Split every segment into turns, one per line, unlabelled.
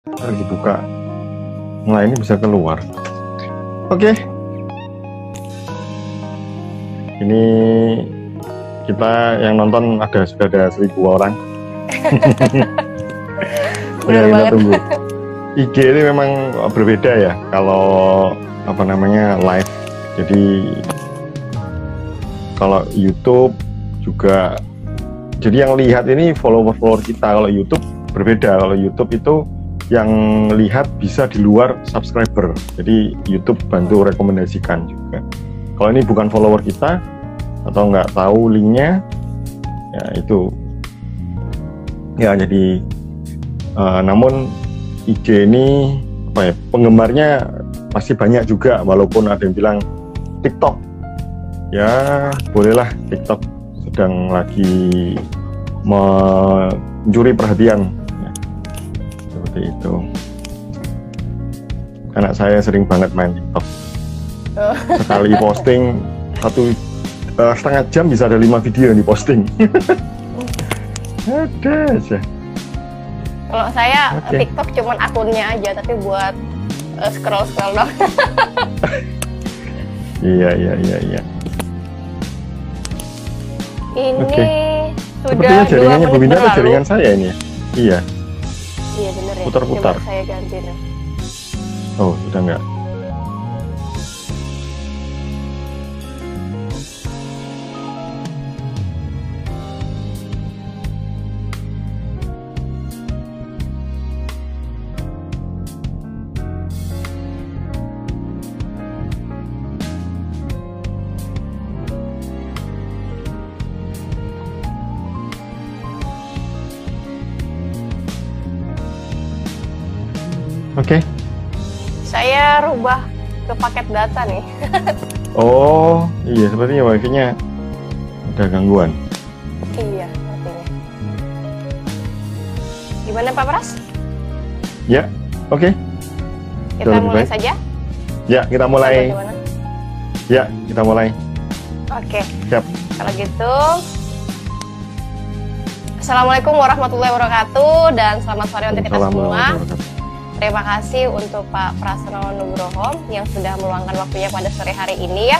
Harus dibuka. Nah, ini bisa keluar. Oke. Ini kita yang nonton sudah ada 1.000 orang.
Benar
kita
banget.
tunggu. IG ini memang berbeda ya kalau live. Jadi kalau YouTube juga, jadi yang lihat ini follower kita. Kalau YouTube berbeda. Kalau YouTube itu yang lihat bisa di luar subscriber. Jadi YouTube bantu rekomendasikan juga. Kalau ini bukan follower kita atau nggak tahu linknya, ya itu ya jadi namun IG ini penggemarnya masih banyak juga, walaupun ada yang bilang TikTok ya bolehlah, TikTok sedang lagi mencuri perhatian ya, seperti itu. Anak saya sering banget main TikTok. Sekali posting 1,5 jam bisa ada 5 video yang diposting. Ada aja.
Kalau saya
Oke.
TikTok cuman akunnya aja, tapi buat scroll dong.
Iya.
Ini
Oke.
sudah
Sepertinya
2
jaringannya Bu
menit
Winda atau
berlalu.
jaringan saya ini ya? Iya.
Iya bener ya.
Putar-putar.
Coba saya ganti nih.
Oh, sudah enggak. Oke.
Saya rubah ke paket data nih.
Oh, iya, sepertinya wifi-nya ada gangguan.
Iya, sepertinya. Gimana Pak Pras?
Ya, oke.
Kita
Lebih
mulai
baik.
saja?
Ya, kita mulai.
Bagaimana?
Ya, kita mulai.
Oke,
Siap.
kalau gitu Assalamualaikum warahmatullahi wabarakatuh dan selamat sore untuk kita
Assalamualaikum
semua.
warahmatullahi wabarakatuh.
Terima kasih untuk Pak Prasono Nugroho yang sudah meluangkan waktunya pada sore hari ini ya,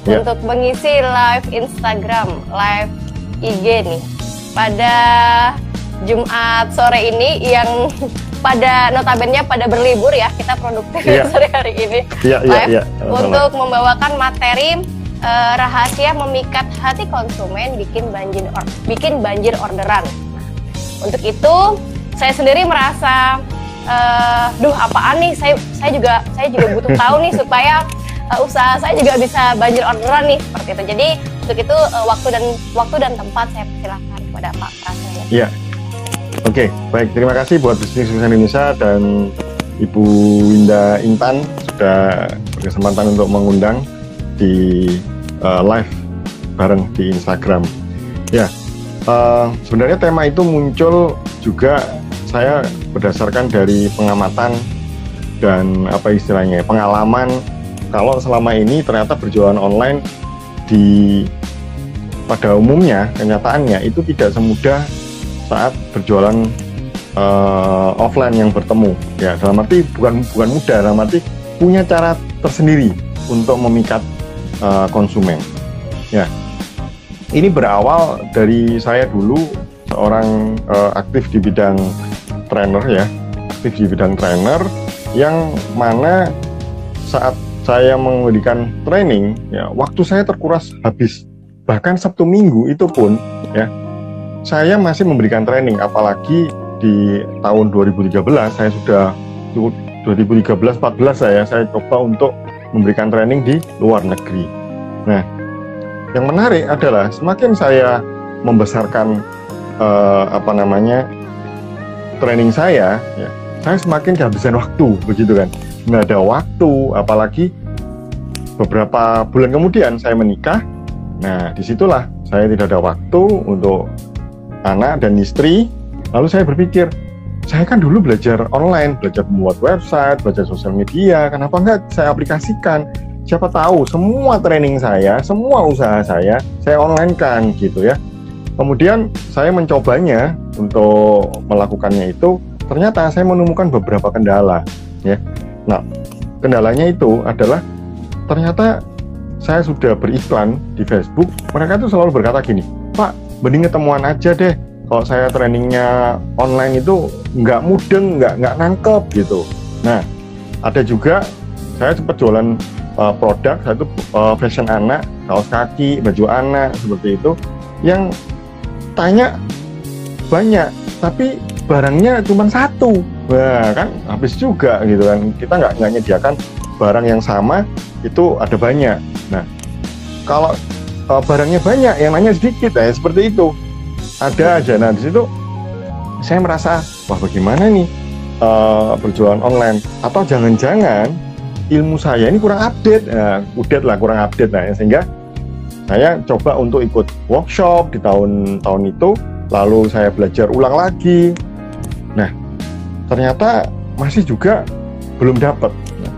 Ya.
untuk mengisi live Instagram, live IG nih pada Jumat sore ini yang pada notabene pada berlibur ya, kita produktif
Ya.
sore hari ini
Iya.
live untuk membawakan materi rahasia memikat hati konsumen bikin banjir orderan. Untuk itu saya sendiri merasa apaan nih, saya juga butuh tahu nih supaya usaha saya juga bisa banjir orderan nih, seperti itu. Jadi untuk itu waktu dan tempat saya persilahkan kepada Pak Prasono.
Iya. Oke, baik. Terima kasih buat Bisnis Indonesia dan Ibu Winda Intan sudah berkesempatan untuk mengundang di live bareng di Instagram. Ya, sebenarnya tema itu muncul juga saya berdasarkan dari pengamatan dan pengalaman kalau selama ini ternyata berjualan online pada umumnya, kenyataannya itu tidak semudah saat berjualan offline yang bertemu. Ya, dalam arti bukan mudah, dalam arti punya cara tersendiri untuk memikat konsumen. Ya, ini berawal dari saya dulu seorang aktif di bidang trainer yang mana saat saya memberikan training, ya waktu saya terkuras habis. Bahkan Sabtu Minggu itu pun ya saya masih memberikan training, apalagi di tahun 2013 saya sudah 2013-14 saya coba untuk memberikan training di luar negeri. Nah, yang menarik adalah semakin saya membesarkan training saya, ya, saya semakin kehabisan waktu, begitu kan? Nggak ada waktu, apalagi beberapa bulan kemudian saya menikah. Nah, disitulah saya tidak ada waktu untuk anak dan istri. Lalu saya berpikir, saya kan dulu belajar online, belajar membuat website, belajar sosial media, kenapa nggak saya aplikasikan? Siapa tahu semua training saya, semua usaha saya online kan, gitu ya. Kemudian saya mencobanya untuk melakukannya itu ternyata saya menemukan beberapa kendala ya. Nah, kendalanya itu adalah ternyata saya sudah beriklan di Facebook, mereka tuh selalu berkata gini, Pak, mending ketemuan aja deh. Kalau saya trainingnya online itu nggak mudeng, nggak nangkep gitu. Nah, ada juga saya sempat jualan produk, saya itu fashion anak, kaos kaki, baju anak seperti itu, yang tanya banyak, tapi barangnya cuma satu. Wah, kan habis juga gitu kan. Kita nggak menyediakan barang yang sama, itu ada banyak. Nah, kalau barangnya banyak, yang nanya sedikit, ya seperti itu. Ada aja. Nah, di situ saya merasa, wah bagaimana nih berjualan online? Atau jangan-jangan ilmu saya ini kurang update, kurang update. Nah, sehingga saya coba untuk ikut workshop di tahun itu, lalu saya belajar ulang lagi. Nah, ternyata masih juga belum dapat. Nah,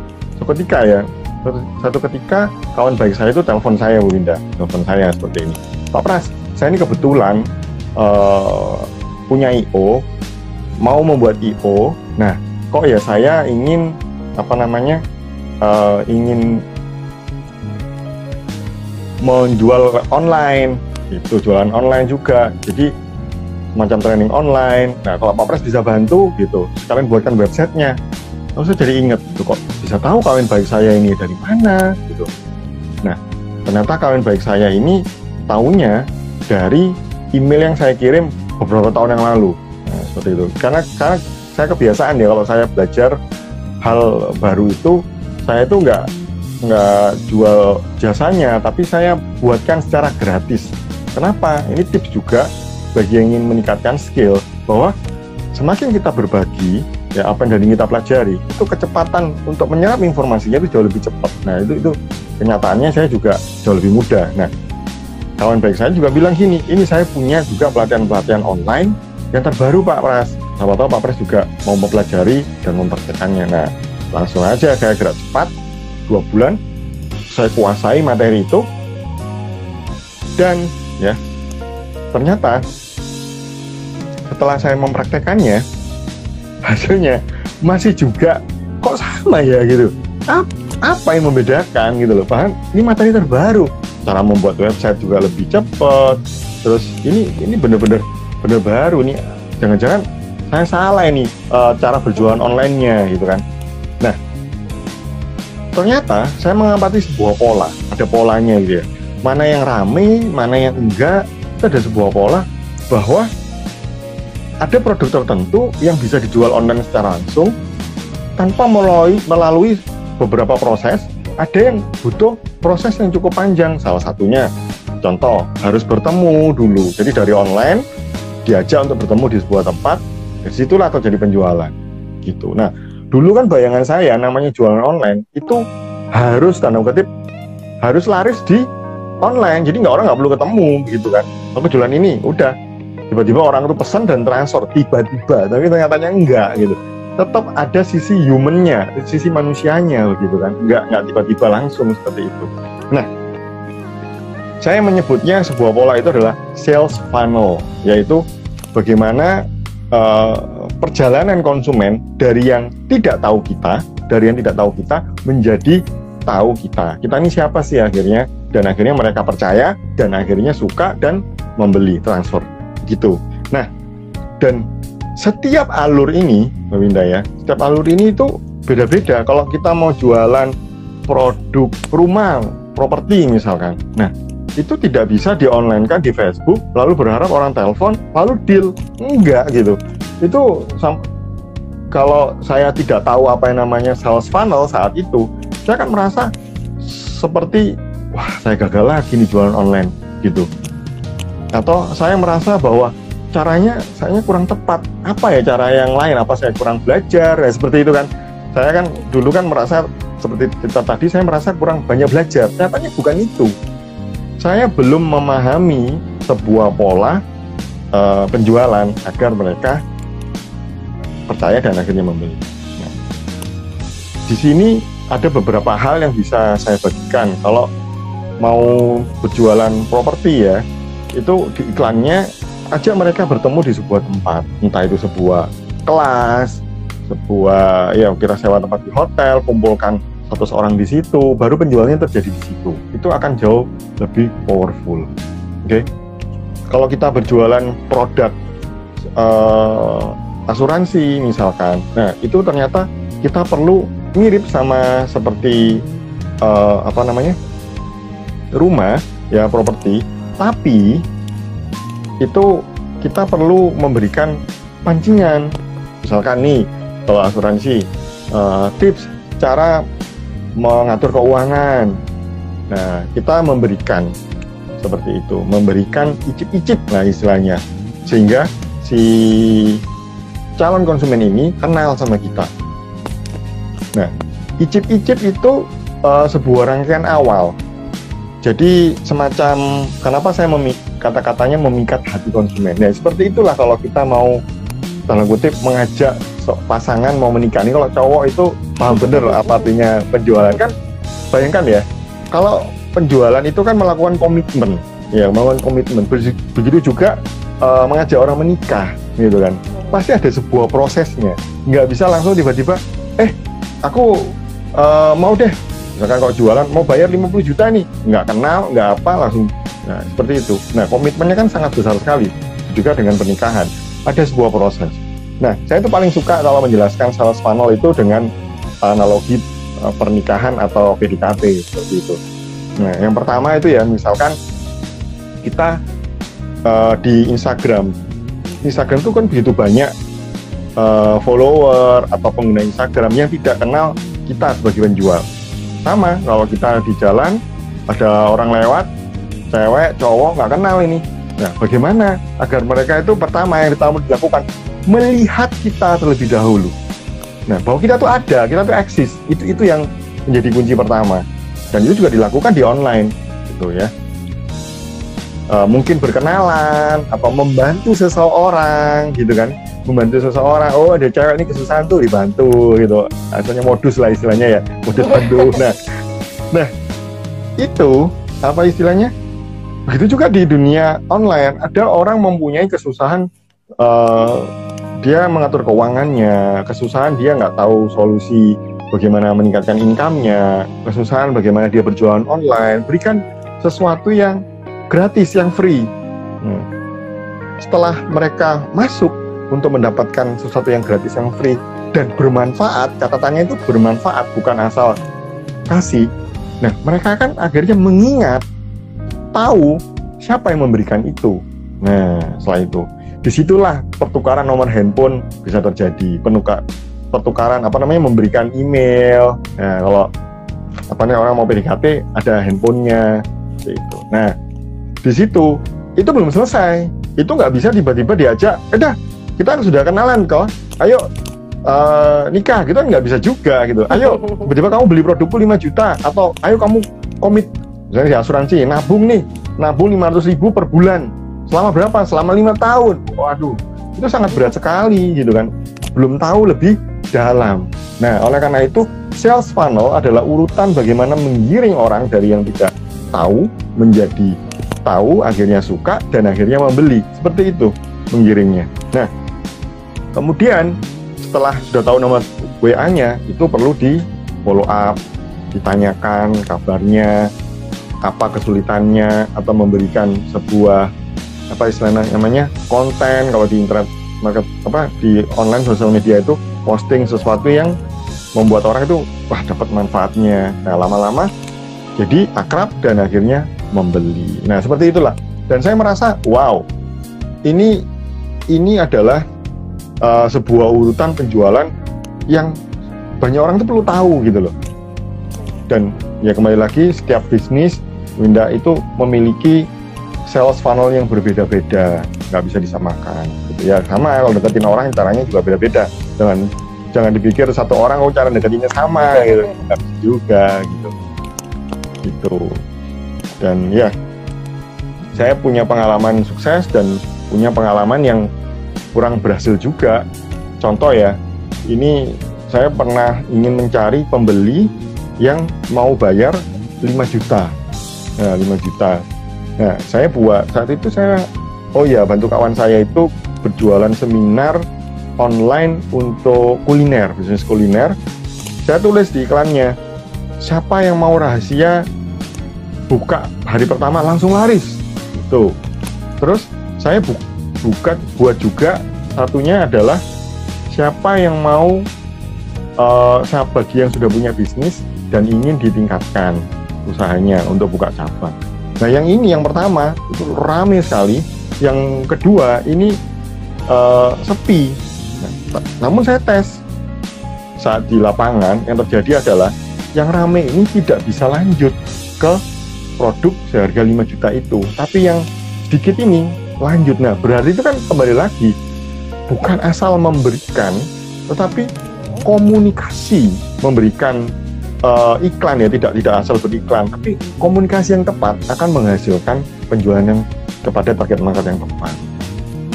satu ketika kawan baik saya itu telepon saya, Bu Winda, telepon saya seperti ini, Pak Pras, saya ini kebetulan punya IO, mau membuat IO. Nah, kok ya saya ingin ingin menjual online, itu jualan online juga, jadi semacam training online. Nah, kalau Pak Pras bisa bantu gitu, sekalian buatkan websitenya. Terus saya jadi inget, kok bisa tahu kawan baik saya ini dari mana gitu. Nah, ternyata kawan baik saya ini tahunya dari email yang saya kirim beberapa tahun yang lalu. Nah, seperti itu. Karena saya kebiasaan ya, kalau saya belajar hal baru itu, saya itu nggak jual jasanya, tapi saya buatkan secara gratis. Kenapa? Ini tips juga bagi yang ingin meningkatkan skill, bahwa semakin kita berbagi, ya apa yang dari kita pelajari, itu kecepatan untuk menyerap informasinya itu jauh lebih cepat. Nah, itu kenyataannya saya juga jauh lebih mudah. Nah, kawan baik saya juga bilang gini, ini saya punya juga pelatihan-pelatihan online yang terbaru Pak Pras. Siapa tahu Pak Pras juga mau mempelajari dan mempraktekannya. Nah, langsung aja saya gerak cepat, 2 bulan saya kuasai materi itu, dan ya ternyata setelah saya mempraktekannya, hasilnya masih juga kok sama ya gitu. Apa yang membedakan gitu loh, Pak? Ini materi terbaru, cara membuat website juga lebih cepat. Terus ini bener-bener baru nih. Jangan-jangan saya salah ini cara berjualan online-nya gitu kan. Nah, ternyata saya mengamati sebuah pola, ada polanya gitu ya. Mana yang rame, mana yang enggak, itu ada sebuah pola bahwa ada produk tertentu yang bisa dijual online secara langsung tanpa melalui beberapa proses. Ada yang butuh proses yang cukup panjang. Salah satunya, contoh, harus bertemu dulu. Jadi dari online diajak untuk bertemu di sebuah tempat, dari situlah terjadi penjualan gitu. Nah, dulu kan bayangan saya namanya jualan online itu harus, tanda kutip, harus laris di online. Jadi orang nggak perlu ketemu gitu kan. Aku jualan ini, udah tiba-tiba orang itu pesan dan transfer tiba-tiba, tapi ternyata enggak gitu. Tetap ada sisi humannya, sisi manusianya gitu kan. Enggak tiba-tiba langsung seperti itu. Nah, saya menyebutnya sebuah pola itu adalah sales funnel, yaitu bagaimana perjalanan konsumen dari yang tidak tahu kita, menjadi tahu kita. Kita ini siapa sih akhirnya? Dan akhirnya mereka percaya, dan akhirnya suka dan membeli, transfer gitu. Nah, dan setiap alur ini, Mbak Winda ya, setiap alur ini itu beda-beda. Kalau kita mau jualan produk rumah, properti misalkan, nah itu tidak bisa di-online-kan di Facebook, lalu berharap orang telepon, lalu deal. Enggak gitu. Itu kalau saya tidak tahu apa yang namanya sales funnel saat itu, saya akan merasa seperti, wah saya gagal lagi nih jualan online gitu. Atau saya merasa bahwa caranya saya kurang tepat. Apa ya cara yang lain? Apa saya kurang belajar? Ya, seperti itu kan. Saya kan dulu kan merasa seperti kita tadi, saya merasa kurang banyak belajar. Nyatanya bukan itu. Saya belum memahami sebuah pola penjualan agar mereka percaya dan akhirnya membeli. Nah, di sini ada beberapa hal yang bisa saya bagikan. Kalau mau berjualan properti ya, itu di iklannya ajak mereka bertemu di sebuah tempat, entah itu sebuah kelas, sebuah ya kira sewa tempat di hotel, kumpulkan 100 orang di situ, baru penjualannya terjadi di situ. Itu akan jauh lebih powerful. Oke. Kalau kita berjualan produk asuransi misalkan, nah itu ternyata kita perlu mirip sama seperti rumah ya, properti, tapi itu kita perlu memberikan pancingan. Misalkan nih, kalau asuransi, tips cara mengatur keuangan. Nah, kita memberikan seperti itu, memberikan icip-icip lah istilahnya, sehingga si calon konsumen ini kenal sama kita. Nah, icip-icip itu sebuah rangkaian awal. Jadi semacam, kenapa saya kata-katanya memikat hati konsumen. Nah, seperti itulah kalau kita mau, tanda kutip, mengajak pasangan mau menikah. Ini kalau cowok itu paham bener apa artinya penjualan. Kan bayangkan ya, kalau penjualan itu kan melakukan komitmen, ya, melakukan komitmen. Begitu juga mengajak orang menikah, gitu kan. Pasti ada sebuah prosesnya. Nggak bisa langsung tiba-tiba, aku mau deh, misalkan kalau jualan mau bayar 50 juta nih, nggak kenal, nggak apa, langsung. Nah, seperti itu. Nah, komitmennya kan sangat besar sekali. Juga dengan pernikahan, ada sebuah proses. Nah, saya itu paling suka kalau menjelaskan sales funnel itu dengan analogi pernikahan atau PDKT, seperti itu. Nah, yang pertama itu ya, misalkan kita di Instagram itu kan begitu banyak follower atau pengguna Instagram yang tidak kenal kita sebagai penjual. Sama kalau kita di jalan ada orang lewat, cewek, cowok nggak kenal ini. Nah, bagaimana agar mereka itu pertama yang dilakukan melihat kita terlebih dahulu. Nah, bahwa kita tuh ada, kita tuh eksis. Itu yang menjadi kunci pertama. Dan itu juga dilakukan di online, gitu ya. Mungkin berkenalan atau membantu seseorang, gitu kan. Membantu seseorang, oh ada cewek ini kesusahan tuh, dibantu gitu. Asalnya modus lah istilahnya ya, modus bantu. Nah itu apa istilahnya? Begitu juga di dunia online, ada orang mempunyai kesusahan, dia mengatur keuangannya, kesusahan dia nggak tahu solusi bagaimana meningkatkan income-nya, kesusahan bagaimana dia berjualan online. Berikan sesuatu yang gratis, yang free. Setelah mereka masuk untuk mendapatkan sesuatu yang gratis, yang free, dan bermanfaat, catatannya itu bermanfaat, bukan asal kasih. Nah, mereka kan akhirnya mengingat, tahu siapa yang memberikan itu. Nah, setelah itu, disitulah pertukaran nomor handphone bisa terjadi, pertukaran memberikan email. Nah, kalau orang mau PDKT ada handphonenya, itu. Nah, di situ itu belum selesai. Itu nggak bisa tiba-tiba diajak, kita sudah kenalan kok, ayo nikah, gitu kan nggak bisa juga gitu. Ayo, tiba-tiba kamu beli produkku 5 juta, atau ayo kamu komit, misalnya di asuransi, nabung 500.000 per bulan. Selama berapa? Selama 5 tahun. Waduh, itu sangat berat sekali gitu kan. Belum tahu lebih dalam. Nah, oleh karena itu, sales funnel adalah urutan bagaimana menggiring orang dari yang tidak tahu menjadi tahu, akhirnya suka, dan akhirnya membeli. Seperti itu menggiringnya. Nah, kemudian setelah sudah tahu nomor WA-nya, itu perlu di follow up, ditanyakan kabarnya, apa kesulitannya, atau memberikan sebuah konten. Kalau di internet di online sosial media itu posting sesuatu yang membuat orang itu dapat manfaatnya. Nah, lama-lama jadi akrab dan akhirnya membeli. Nah, seperti itulah. Dan saya merasa wow, ini adalah sebuah urutan penjualan yang banyak orang itu perlu tahu gitu loh. Dan ya kembali lagi, setiap bisnis Winda itu memiliki sales funnel yang berbeda-beda, nggak bisa disamakan gitu ya. Sama kalau deketin orang caranya juga beda-beda. Jangan dipikir satu orang cara deketinnya sama gitu, nggak bisa juga gitu. Dan ya, saya punya pengalaman sukses dan punya pengalaman yang kurang berhasil juga. Contoh ya, ini saya pernah ingin mencari pembeli yang mau bayar 5 juta. Nah, 5 juta. Nah, saya buat, saat itu saya, bantu kawan saya itu berjualan seminar online untuk kuliner, bisnis kuliner. Saya tulis di iklannya, siapa yang mau rahasia buka hari pertama langsung laris. Tuh. Terus saya buat juga satunya adalah siapa yang mau bagi yang sudah punya bisnis dan ingin ditingkatkan usahanya untuk buka cabang. Nah yang ini yang pertama itu rame sekali, yang kedua ini sepi. Namun saya tes saat di lapangan, yang terjadi adalah yang rame ini tidak bisa lanjut ke produk seharga 5 juta itu, tapi yang sedikit ini lanjut. Nah berarti itu kan kembali lagi bukan asal memberikan, tetapi komunikasi memberikan iklan, ya tidak asal beriklan, tapi komunikasi yang tepat akan menghasilkan penjualan yang kepada target market yang tepat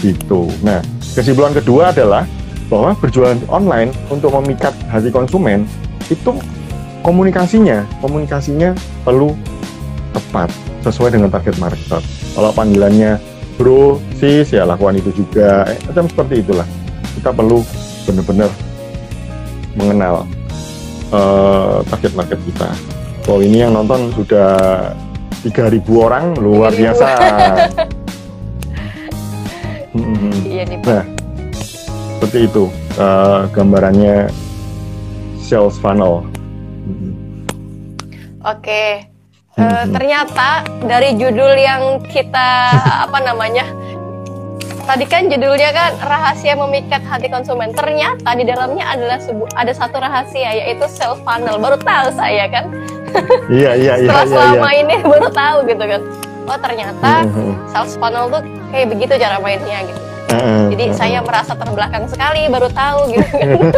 gitu. Nah kesimpulan kedua adalah bahwa berjualan online untuk memikat hati konsumen itu komunikasinya perlu tepat sesuai dengan target market. Kalau panggilannya bro, sis, ya lakukan itu juga, macam seperti itulah. Kita perlu benar-benar mengenal target market kita. Oh ini yang nonton sudah 3.000 orang, luar biasa.
Iya nih, Pak.
Nah seperti itu gambarannya sales funnel.
Oke. Ternyata dari judul yang kita tadi kan judulnya kan rahasia memikat hati konsumen. Ternyata di dalamnya adalah ada satu rahasia, yaitu sales funnel. Baru tahu saya kan.
Iya.
Setelah selama ini baru tahu gitu kan. Oh ternyata sales funnel tuh kayak begitu cara mainnya gitu. Jadi saya merasa terbelakang sekali, baru tahu gitu kan.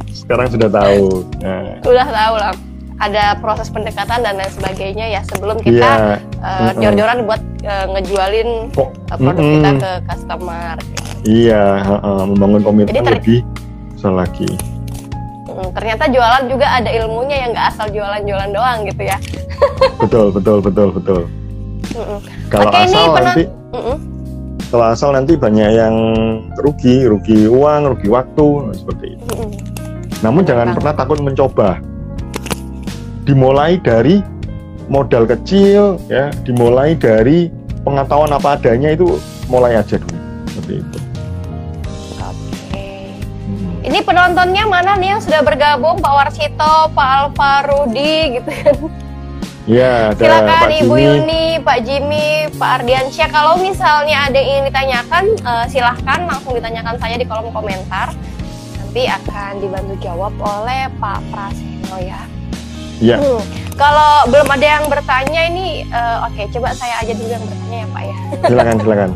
Sekarang sudah tahu.
Sudah tahu lah. Ada proses pendekatan dan lain sebagainya ya sebelum kita jor-joran buat ngejualin produk kita ke customer.
Iya, membangun komitmen lebih besar lagi.
Ternyata jualan juga ada ilmunya, yang nggak asal jualan-jualan doang gitu ya. Betul.
Kalau asal nanti banyak yang rugi uang, rugi waktu, seperti itu. Namun jangan pernah takut mencoba. Dimulai dari modal kecil, ya, dimulai dari pengetahuan apa adanya, itu mulai aja dulu, seperti itu.
Oke. Ini penontonnya mana nih yang sudah bergabung? Pak Warsito, Pak Alfarudi, gitu kan?
Ya,
silakan
Pak
Ibu
Jimmy.
Yuni, Pak Jimmy, Pak Ardiansyah. Kalau misalnya ada yang ingin ditanyakan, silahkan langsung ditanyakan saya di kolom komentar. Nanti akan dibantu jawab oleh Pak Praseno ya.
Iya.
Kalau belum ada yang bertanya ini, oke, coba saya aja dulu yang bertanya ya Pak ya.
Silakan.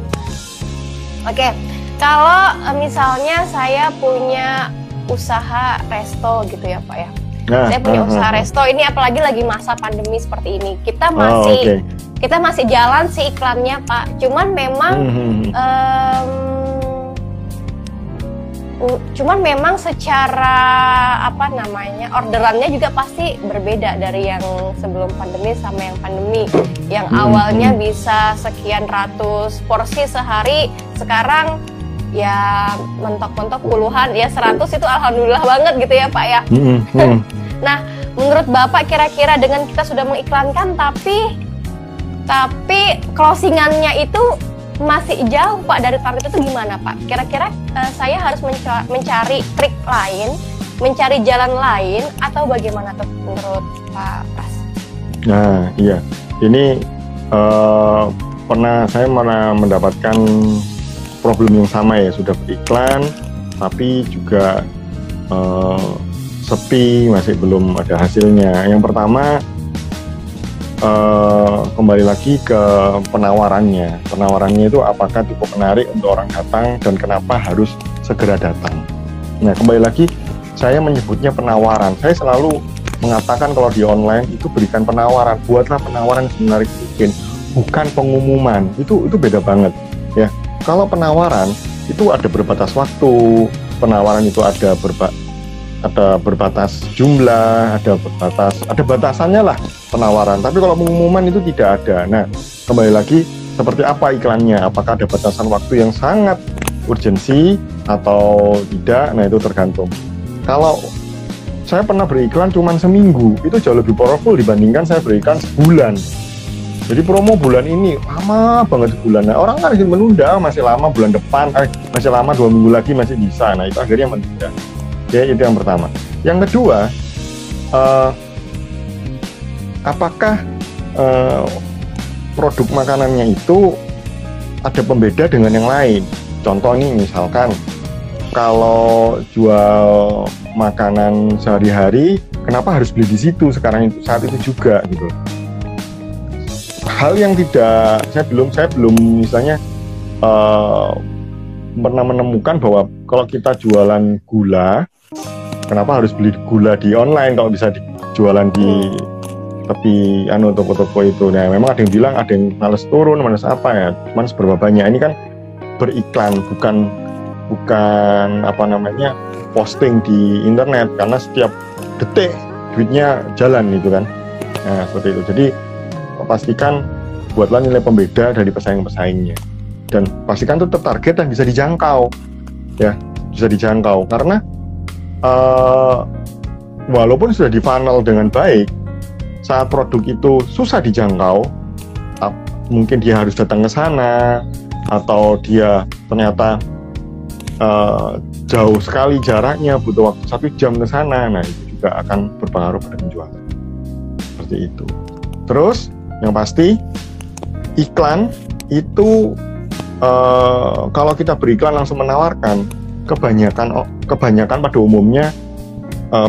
Oke, kalau misalnya saya punya usaha resto gitu ya Pak ya. Saya punya usaha resto ini, apalagi lagi masa pandemi seperti ini. Kita masih jalan sih iklannya Pak. Cuman memang secara orderannya juga pasti berbeda dari yang sebelum pandemi sama yang pandemi. Yang awalnya bisa sekian ratus porsi sehari, sekarang ya mentok-mentok puluhan, ya 100 itu alhamdulillah banget gitu ya Pak ya. Nah, menurut Bapak kira-kira dengan kita sudah mengiklankan tapi closingannya itu masih jauh Pak dari target itu, gimana Pak? Kira-kira saya harus mencari trik lain, mencari jalan lain, atau bagaimana tuh menurut Pak Pras?
Nah iya, ini saya pernah mendapatkan problem yang sama ya, sudah beriklan tapi juga sepi, masih belum ada hasilnya. Yang pertama kembali lagi ke penawarannya itu apakah cukup menarik untuk orang datang dan kenapa harus segera datang. Nah kembali lagi saya menyebutnya penawaran. Saya selalu mengatakan kalau di online itu berikan penawaran, buatlah penawaran semenarik mungkin, bukan pengumuman. Itu beda banget ya. Kalau penawaran itu ada berbatas waktu, penawaran itu ada berbatas jumlah, ada batasannya lah penawaran. Tapi kalau pengumuman itu tidak ada. Nah, kembali lagi seperti apa iklannya? Apakah ada batasan waktu yang sangat urgensi atau tidak, nah itu tergantung. Kalau saya pernah beriklan cuma seminggu, itu jauh lebih powerful dibandingkan saya beriklan sebulan. Jadi promo bulan ini lama banget sebulan. Nah, orang kan ingin menunda, masih lama bulan depan, masih lama 2 minggu lagi masih bisa. Nah itu akhirnya menunda. Oke, itu yang pertama. Yang kedua, apakah produk makanannya itu ada pembeda dengan yang lain? Contoh nih, misalkan kalau jual makanan sehari-hari, kenapa harus beli di situ sekarang itu saat itu juga gitu? Hal yang tidak, saya belum misalnya pernah menemukan bahwa kalau kita jualan gula, kenapa harus beli gula di online kalau bisa dijualan di tepi toko-toko itu. Nah, memang ada yang bilang ada yang males turun, males apa ya, cuman seberapa banyak. Ini kan beriklan, bukan posting di internet, karena setiap detik duitnya jalan gitu kan. Nah, seperti itu. Jadi pastikan buatlah nilai pembeda dari pesaing-pesaingnya, dan pastikan itu tertarget dan bisa dijangkau ya, bisa dijangkau, karena walaupun sudah di funnel dengan baik, saat produk itu susah dijangkau, mungkin dia harus datang ke sana, atau dia ternyata jauh sekali jaraknya, butuh waktu 1 jam ke sana, nah itu juga akan berpengaruh pada penjualan. Seperti itu. Terus yang pasti iklan itu kalau kita beriklan langsung menawarkan, kebanyakan pada umumnya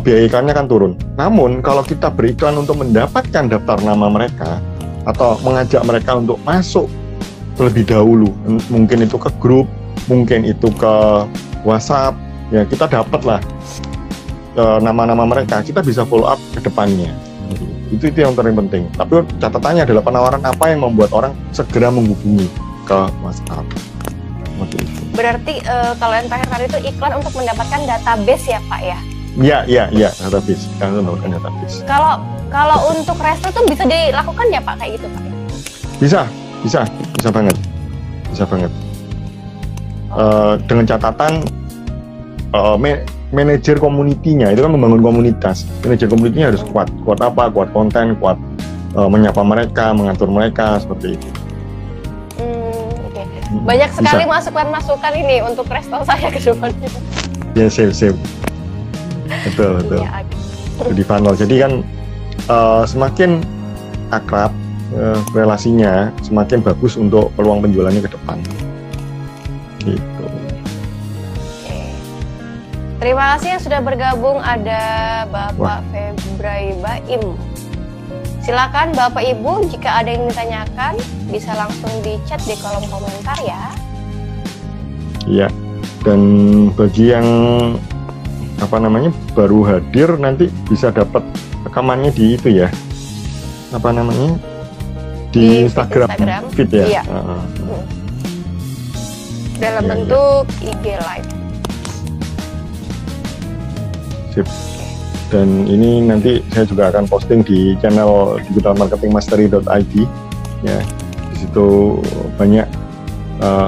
biaya iklannya akan turun. Namun kalau kita beriklan untuk mendapatkan daftar nama mereka atau mengajak mereka untuk masuk terlebih dahulu, mungkin itu ke grup, mungkin itu ke WhatsApp, ya kita dapatlah nama-nama mereka, kita bisa follow up ke depannya. Itu yang paling penting. Tapi catatannya adalah penawaran apa yang membuat orang segera menghubungi ke WhatsApp. Seperti itu.
Berarti kalau yang terakhir tadi itu iklan untuk mendapatkan database ya Pak ya?
Iya, database. Kan mendapatkan database.
Kalau untuk resto tuh bisa dilakukan ya Pak kayak gitu Pak? Bisa banget. Dengan catatan manajer komunitinya itu kan membangun komunitas. Manajer komunitinya harus kuat apa? Kuat konten, kuat menyapa mereka, mengatur mereka, seperti itu. Okay. Banyak sekali masukan ini untuk resto saya ke depannya.
Ya, sip. Betul.
Ya,
Jadi funnel. Jadi kan semakin akrab relasinya, semakin bagus untuk peluang penjualannya ke depan. Gitu.
Terima kasih yang sudah bergabung, ada Bapak Febrai Baim. Silakan Bapak Ibu, jika ada yang ditanyakan bisa langsung di chat di kolom komentar ya. Iya.
Dan bagi yang baru hadir, nanti bisa dapat rekamannya di itu ya. Di Instagram feed ya.
Iya. Dalam bentuk IG Live.
Sip. Dan ini nanti saya juga akan posting di channel digitalmarketingmastery.id ya. Di situ banyak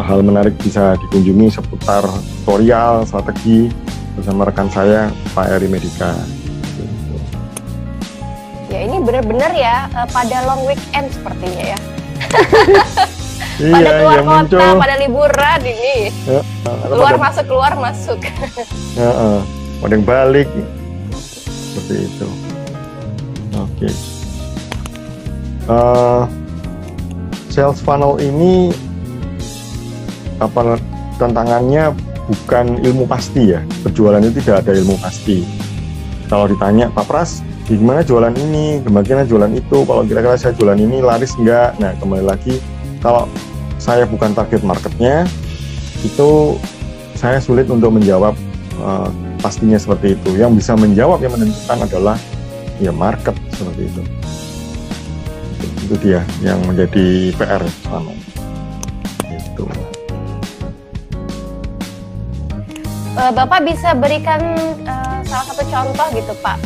hal menarik bisa dikunjungi seputar tutorial, strategi bersama rekan saya Pak Eri Medika.
Ya ini benar-benar ya pada long weekend sepertinya ya.
Iya,
pada keluar kota,
muncul.
Pada liburan ini. Ya, keluar masuk.
Ada yang balik seperti itu. Oke. Sales funnel ini tantangannya bukan ilmu pasti ya. Berjualan itu tidak ada ilmu pasti. Kalau ditanya Pak Pras, gimana jualan ini, gimana jualan itu, kalau kira-kira saya jualan ini laris enggak? Nah, kembali lagi, kalau saya bukan target marketnya, itu saya sulit untuk menjawab pastinya seperti itu. Yang bisa menjawab, yang menentukan adalah ya market, seperti itu. Itu dia yang menjadi PR selama ini. Gitu.
Bapak bisa berikan salah satu contoh gitu Pak,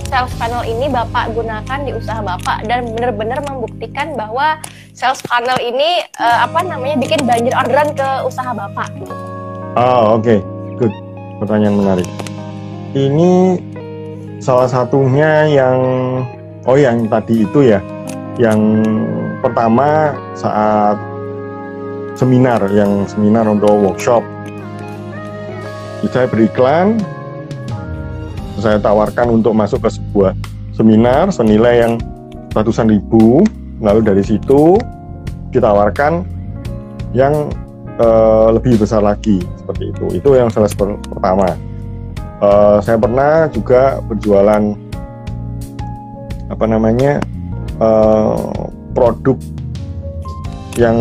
sales funnel ini Bapak gunakan di usaha Bapak dan benar-benar membuktikan bahwa sales funnel ini bikin banjir orderan ke usaha Bapak gitu.
Oh, oke. Good. Pertanyaan menarik. Ini salah satunya yang tadi itu ya. Yang pertama saat seminar untuk workshop. Saya beriklan, saya tawarkan untuk masuk ke sebuah seminar senilai yang ratusan ribu, lalu dari situ ditawarkan yang lebih besar lagi seperti itu. Itu yang salah pertama. Saya pernah juga berjualan produk yang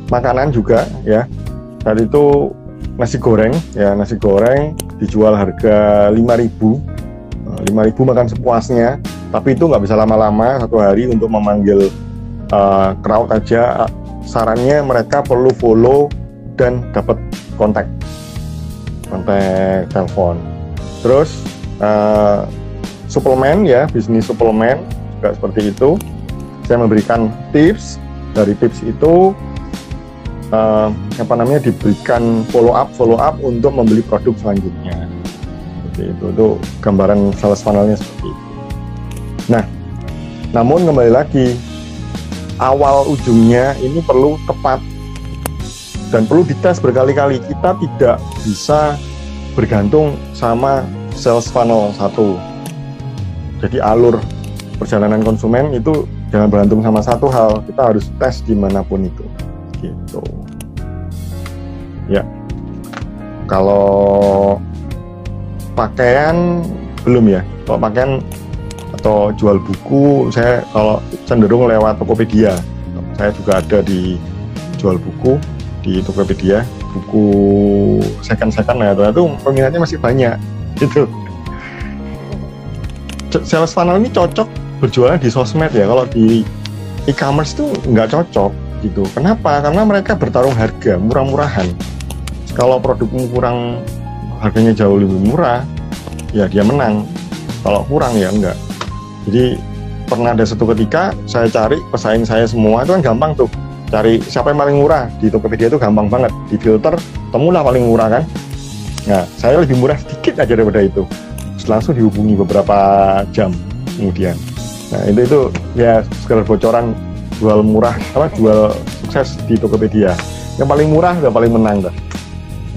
makanan juga ya. Tadi itu nasi goreng dijual harga 5.000 makan sepuasnya, tapi itu nggak bisa lama-lama, 1 hari untuk memanggil crowd aja. Sarannya mereka perlu follow dan dapat kontak telepon. Terus suplemen ya, bisnis suplemen juga seperti itu. Saya memberikan tips, dari tips itu diberikan follow up untuk membeli produk selanjutnya. Seperti itu gambaran sales funnelnya seperti itu. Nah, namun kembali lagi, awal ujungnya ini perlu tepat dan perlu dites berkali-kali. Kita tidak bisa bergantung sama sales funnel satu. Jadi alur perjalanan konsumen itu jangan bergantung sama satu hal. Kita harus tes dimanapun itu. Gitu. Ya. Kalau pakaian belum ya. Kalau pakaian atau jual buku, saya kalau cenderung lewat Tokopedia. Saya juga ada di jual buku di Tokopedia, buku second ya, itu peminatnya masih banyak gitu. Sales funnel ini cocok berjualan di sosmed ya, kalau di e-commerce itu nggak cocok gitu. Kenapa? Karena mereka bertarung harga, murah-murahan. Kalau produkmu harganya jauh lebih murah, ya dia menang. Kalau kurang ya enggak. Jadi pernah ada satu ketika saya cari pesaing saya semua, itu kan gampang tuh. Cari siapa yang paling murah di Tokopedia itu gampang banget. Di filter, temulah paling murah kan. Nah, saya lebih murah sedikit aja daripada itu. Terus langsung dihubungi beberapa jam kemudian. Nah, itu ya sekedar bocoran jual jual sukses di Tokopedia. Yang paling murah udah paling menang dah.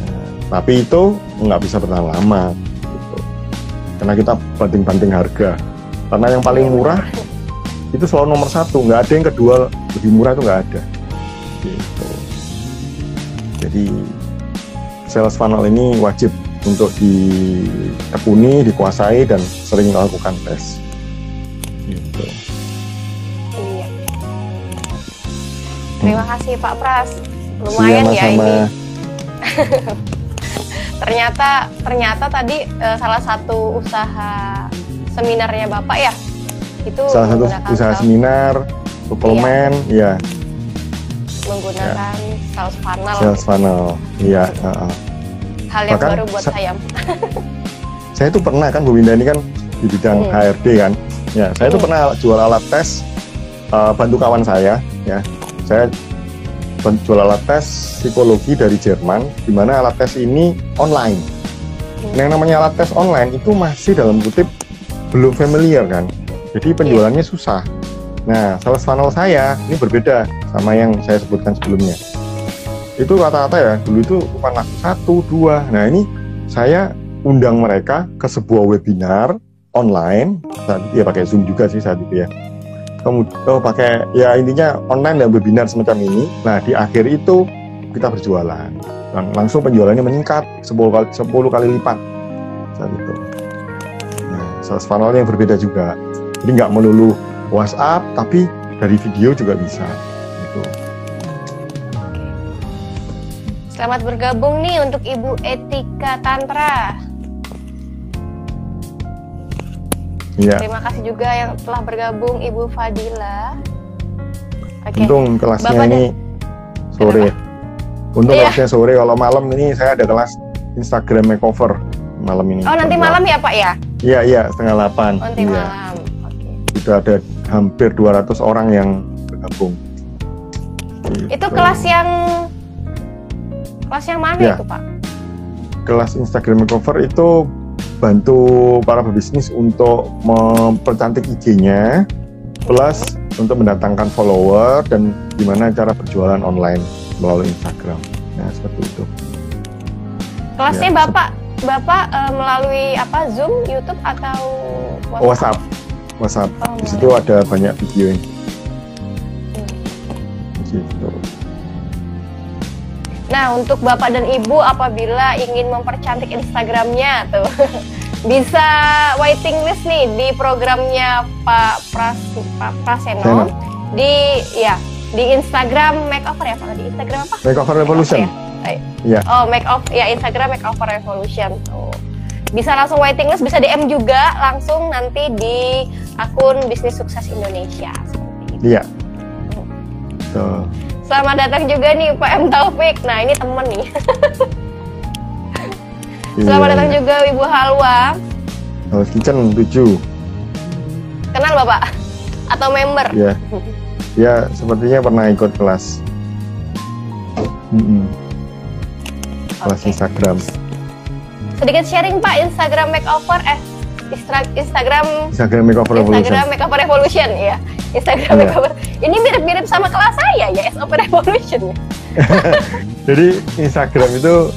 Nah, tapi itu nggak bisa bertahan lama. Gitu. Karena kita banting-banting harga. Karena yang paling murah itu selalu nomor satu, nggak ada yang kedua lebih murah, itu nggak ada. Gitu. Jadi sales funnel ini wajib untuk ditekuni, dikuasai, dan sering melakukan tes. Gitu.
Iya. Terima kasih Pak Pras, lumayan ya ini. ternyata tadi salah satu usaha seminarnya Bapak ya, itu
salah satu usaha seminar suplemen, ya.
Menggunakan sales funnel.
Sales funnel, iya.
Hal yang baru buat saya.
Saya tuh pernah kan, Bu Winda ini kan di bidang HRD kan, ya. Saya tuh pernah jual alat tes, bantu kawan saya, ya. Saya jual alat tes psikologi dari Jerman, di mana alat tes ini online. Yang namanya alat tes online itu masih dalam kutip belum familiar kan, jadi penjualannya susah. Nah, sales funnel saya ini berbeda sama yang saya sebutkan sebelumnya. Itu rata-rata ya, dulu itu cuma laku 1, 2. Nah, ini saya undang mereka ke sebuah webinar online, ya pakai Zoom juga sih saat itu ya. Kemudian pakai ya intinya online dan webinar semacam ini. Nah, di akhir itu kita berjualan dan langsung penjualannya meningkat 10 kali lipat saat itu. Sales funnel yang berbeda juga, jadi nggak melulu WhatsApp, tapi dari video juga bisa. Gitu.
Selamat bergabung nih untuk Ibu Etika Tantra.
Ya.
Terima kasih juga yang telah bergabung Ibu Fadila.
Untung kelasnya Bapak ini sore. Kelasnya sore. Kalau malam ini saya ada kelas Instagram makeover malam ini.
Oh, nanti malam ya Pak ya?
Iya, 7:30.
Nanti malam. Oke.
Sudah ada hampir 200 orang yang bergabung. Gitu.
Itu kelas yang mana
ya.
itu Pak?
kelas Instagram Makeover itu bantu para pebisnis untuk mempercantik IG-nya, plus untuk mendatangkan follower dan gimana cara berjualan online melalui Instagram. Nah, seperti itu.
Kelasnya ya, Bapak melalui apa? Zoom, YouTube atau
WhatsApp? WhatsApp. Di situ ada banyak video ini. Gitu.
Nah, untuk Bapak dan Ibu apabila ingin mempercantik Instagramnya tuh bisa waiting list nih di programnya Pak Praseno di Instagram Makeover ya, Pak. Di Instagram apa?
Makeover Revolution.
Ya? Oh, Instagram Makeover Revolution. Tuh. Bisa langsung waiting list, bisa DM juga langsung nanti di akun Bisnis Sukses Indonesia.
Iya.
Selamat datang juga nih Pak M. Taufik. Nah, ini temen nih. Selamat datang juga Ibu Halwa.
Halwa Kitchen 7.
Kenal Bapak? Atau member?
Iya. Ya, sepertinya pernah ikut kelas. Kelas Instagram.
Sedikit sharing Pak, Instagram Makeover Instagram
Makeover Revolution.
Instagram Makeover Revolution ya. Instagram Makeover. Ini mirip-mirip sama kelas saya ya, SOP Revolution ya.
Jadi Instagram itu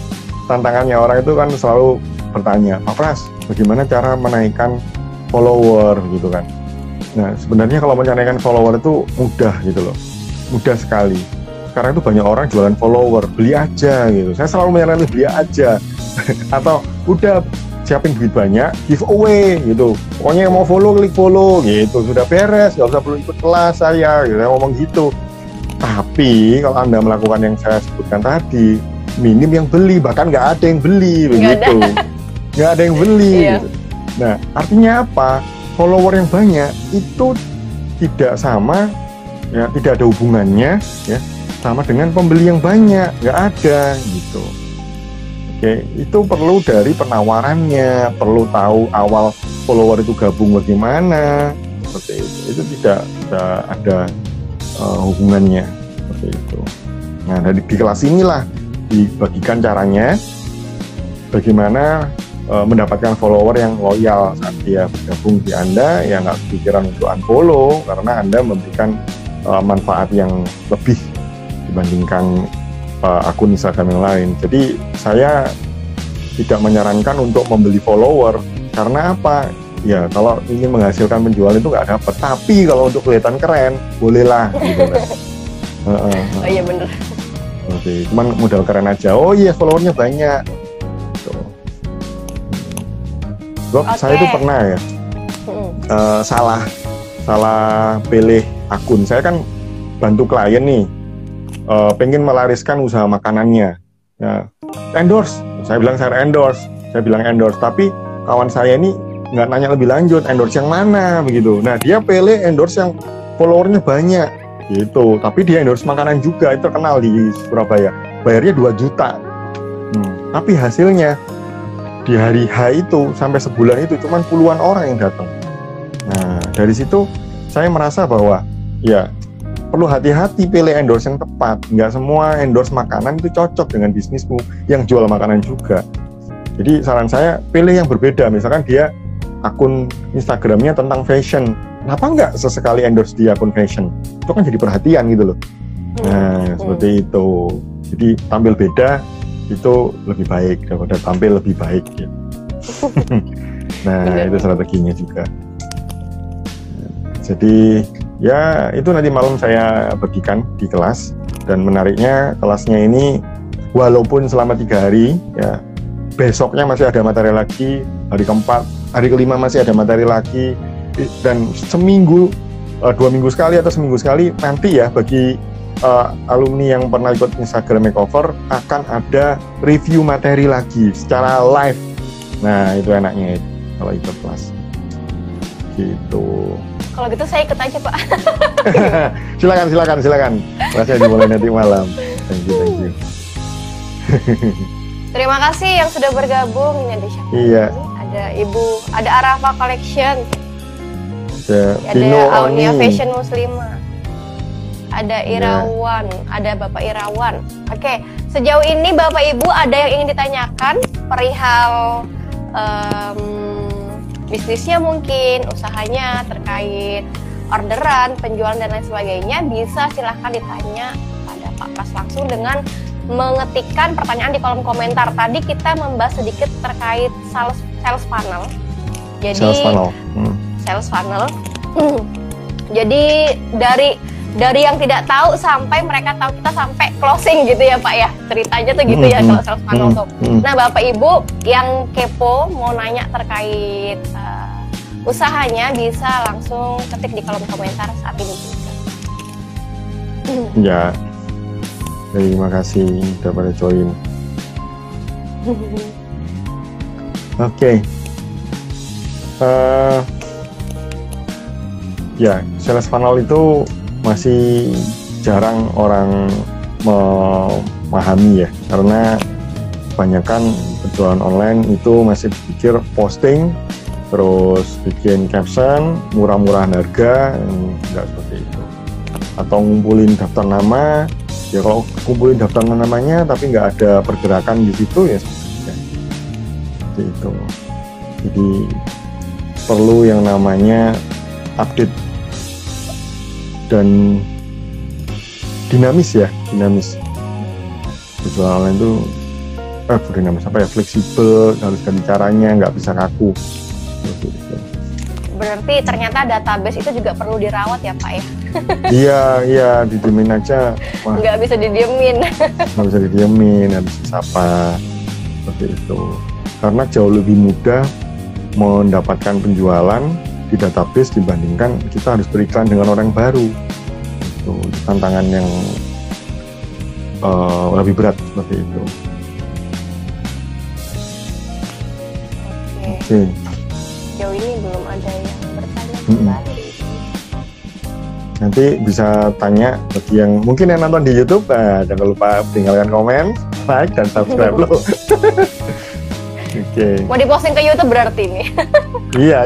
tantangannya orang itu kan selalu bertanya, Pak Pras, bagaimana cara menaikkan follower gitu kan. Nah, sebenarnya kalau menaikkan follower itu mudah gitu loh. Mudah sekali. Sekarang itu banyak orang jualan follower, beli aja gitu. Saya selalu menyarankan beli aja. Atau udah siapin duit banyak, giveaway gitu. Pokoknya yang mau follow, klik follow gitu. Sudah beres, nggak usah perlu ikut kelas saya gitu. Saya ngomong gitu. Tapi kalau Anda melakukan yang saya sebutkan tadi, minim yang beli, bahkan nggak ada yang beli begitu. Nggak ada yang beli. Gitu. Nah, artinya apa? Follower yang banyak itu tidak sama, ya tidak ada hubungannya, ya sama dengan pembeli yang banyak, nggak ada gitu. Oke, itu perlu dari penawarannya, perlu tahu awal follower itu gabung bagaimana, seperti itu. Itu tidak ada hubungannya, seperti itu. Nah, di kelas inilah dibagikan caranya, bagaimana mendapatkan follower yang loyal saat dia bergabung di Anda, yang nggak kepikiran untuk unfollow, karena Anda memberikan manfaat yang lebih dibandingkan akun Instagram yang lain. Jadi saya tidak menyarankan untuk membeli follower, karena apa? Ya kalau ingin menghasilkan penjualan itu nggak dapat. Tapi kalau untuk kelihatan keren, bolehlah. Gitu kan.
Oh iya bener.
Oke, cuman modal keren aja. Oh iya followernya banyak. Gitu. Saya itu pernah ya salah pilih akun. Saya kan bantu klien nih. Pengen melariskan usaha makanannya, ya, endorse. Saya bilang endorse, tapi kawan saya ini nggak nanya lebih lanjut, endorse yang mana begitu. Nah, dia pilih endorse yang followernya banyak, gitu. Tapi dia endorse makanan juga, itu terkenal di Surabaya. Bayarnya 2 juta. Tapi hasilnya di hari H itu sampai sebulan itu cuma puluhan orang yang datang. Nah, dari situ saya merasa bahwa ya perlu hati-hati pilih endorse yang tepat. Nggak semua endorse makanan itu cocok dengan bisnismu yang jual makanan juga. Jadi saran saya pilih yang berbeda. Misalkan dia akun Instagramnya tentang fashion, kenapa nggak sesekali endorse di akun fashion? Itu kan jadi perhatian gitu loh. Nah, seperti itu. Jadi tampil beda itu lebih baik daripada tampil lebih baik ya. Nah, itu strateginya juga. Jadi ya itu nanti malam saya bagikan di kelas, dan menariknya kelasnya ini walaupun selama 3 hari ya, besoknya masih ada materi lagi, hari keempat, hari kelima masih ada materi lagi, dan seminggu 2 minggu sekali atau seminggu sekali nanti ya bagi alumni yang pernah ikut Instagram Makeover akan ada review materi lagi secara live. Nah itu enaknya itu kalau ikut kelas gitu.
Kalau gitu saya ikut aja Pak.
silakan. Kelasnya dimulai nanti malam. Thank you.
Terima kasih yang sudah bergabung. Ini ada siapa?
Iya.
Ada Ibu, ada Arafa Collection.
Ada
Aunia Fashion Muslimah. Ada Irawan, ada Bapak Irawan. Oke, sejauh ini Bapak Ibu ada yang ingin ditanyakan? perihal bisnisnya mungkin, usahanya terkait orderan, penjualan dan lain sebagainya, bisa silahkan ditanya pada Pak Pras langsung dengan mengetikkan pertanyaan di kolom komentar. Tadi kita membahas sedikit terkait sales funnel. Jadi sales funnel. Jadi dari yang tidak tahu sampai mereka tahu kita sampai closing gitu ya Pak ya. Ceritanya tuh gitu ya kalau sales funnel tuh. Nah, Bapak Ibu yang kepo mau nanya terkait usahanya bisa langsung ketik di kolom komentar saat ini juga.
Ya. Terima kasih sudah pada join. Oke. Ya, sales funnel itu masih jarang orang memahami ya, karena kebanyakan penjualan online itu masih pikir posting, terus bikin caption, murah-murahan harga, enggak seperti itu. Atau ngumpulin daftar nama, ya kalau kumpulin daftar namanya tapi nggak ada pergerakan di situ ya seperti itu. Jadi perlu yang namanya update dan dinamis ya, dinamis. Penjualan online itu dinamis apa ya, fleksibel, harus ganti caranya, nggak bisa kaku.
Berarti ternyata database itu juga perlu dirawat ya Pak ya?
Iya, didiemin aja. Wah,
nggak bisa didiemin.
Nggak bisa didiemin, harus disapa. Seperti itu. Karena jauh lebih mudah mendapatkan penjualan di database dibandingkan kita harus beriklan dengan orang baru. Itu tantangan yang lebih berat seperti itu. Oke.
Jauh ini belum ada yang bertanya kembali.
Nanti bisa tanya bagi yang mungkin yang nonton di YouTube, jangan lupa tinggalkan komen, like, dan subscribe loh. Oke.
Mau diposting ke YouTube berarti ini?
Iya.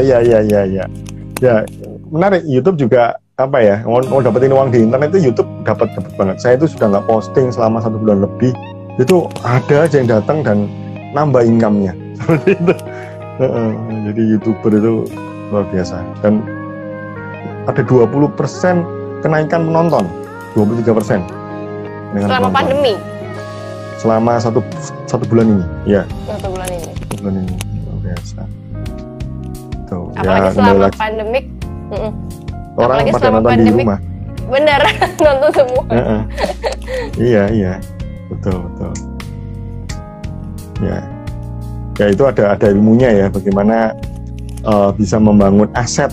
Ya, menarik. YouTube juga apa ya? Mau dapetin uang di internet itu YouTube dapat banget. Saya itu sudah nggak posting selama 1 bulan lebih. Itu ada aja yang datang dan nambah income-nya. Seperti itu. Jadi YouTuber itu luar biasa. Dan ada 20% kenaikan penonton, 23%
selama pandemi.
Selama satu bulan ini, ya.
1 bulan ini.
1 bulan ini luar biasa. Tuh,
apalagi
ya,
selama pandemik.
Orang
apalagi
pada nonton
pandemik,
di rumah.
Bener, nonton semua.
Iya, betul. Ya itu ada ilmunya ya, bagaimana bisa membangun aset.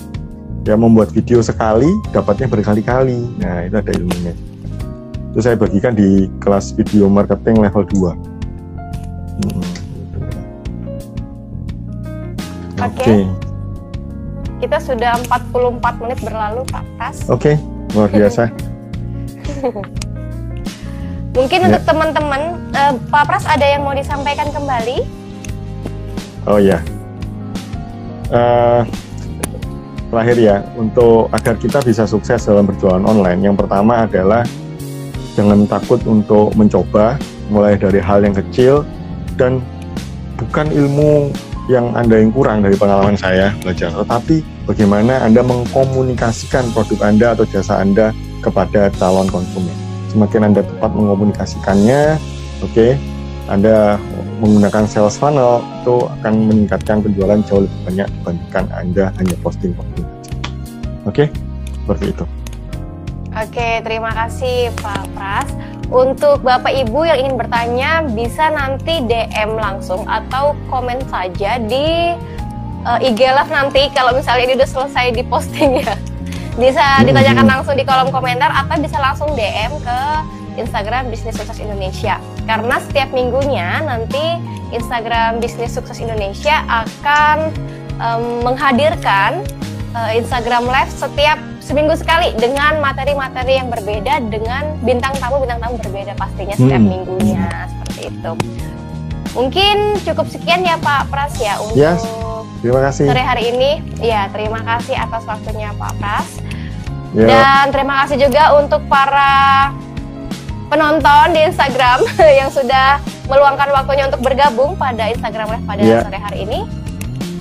Ya, membuat video sekali dapatnya berkali-kali. Nah, itu ada ilmunya. Itu saya bagikan di kelas video marketing level 2. Oke.
Kita sudah 44 menit berlalu, Pak Pras.
Oke, luar biasa.
Mungkin untuk teman-teman, Pak Pras ada yang mau disampaikan kembali?
Oh ya. Terakhir ya, untuk agar kita bisa sukses dalam berjualan online, yang pertama adalah jangan takut untuk mencoba, mulai dari hal yang kecil, dan bukan ilmu yang Anda yang kurang dari pengalaman saya belajar, tetapi bagaimana Anda mengkomunikasikan produk Anda atau jasa Anda kepada calon konsumen. Semakin Anda tepat mengkomunikasikannya, Anda menggunakan sales funnel itu akan meningkatkan penjualan jauh lebih banyak dibandingkan Anda hanya posting. Seperti itu.
Oke, terima kasih Pak Pras. Untuk Bapak Ibu yang ingin bertanya bisa nanti DM langsung atau komen saja di IG Live nanti kalau misalnya ini udah selesai di posting ya. Bisa ditanyakan langsung di kolom komentar atau bisa langsung DM ke Instagram Bisnis Sukses Indonesia. Karena setiap minggunya nanti Instagram Bisnis Sukses Indonesia akan menghadirkan Instagram Live setiap seminggu sekali dengan materi-materi yang berbeda, dengan bintang tamu berbeda pastinya setiap minggunya, seperti itu. Mungkin cukup sekian ya Pak Pras ya untuk
terima kasih.
sore hari ini. Ya, terima kasih atas waktunya Pak Pras. Dan terima kasih juga untuk para penonton di Instagram yang sudah meluangkan waktunya untuk bergabung pada Instagram Live pada sore hari ini.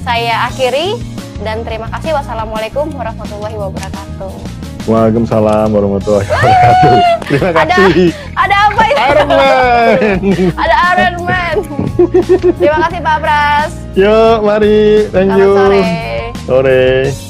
Saya akhiri dan terima kasih. Wassalamualaikum warahmatullahi wabarakatuh.
Waalaikumsalam warahmatullahi wabarakatuh. Terima kasih.
Ada apa ini?
Iron Man.
Ada Iron Man. Terima kasih Pak Pras.
Yuk, mari. Thank you.
Selamat sore.
Sore.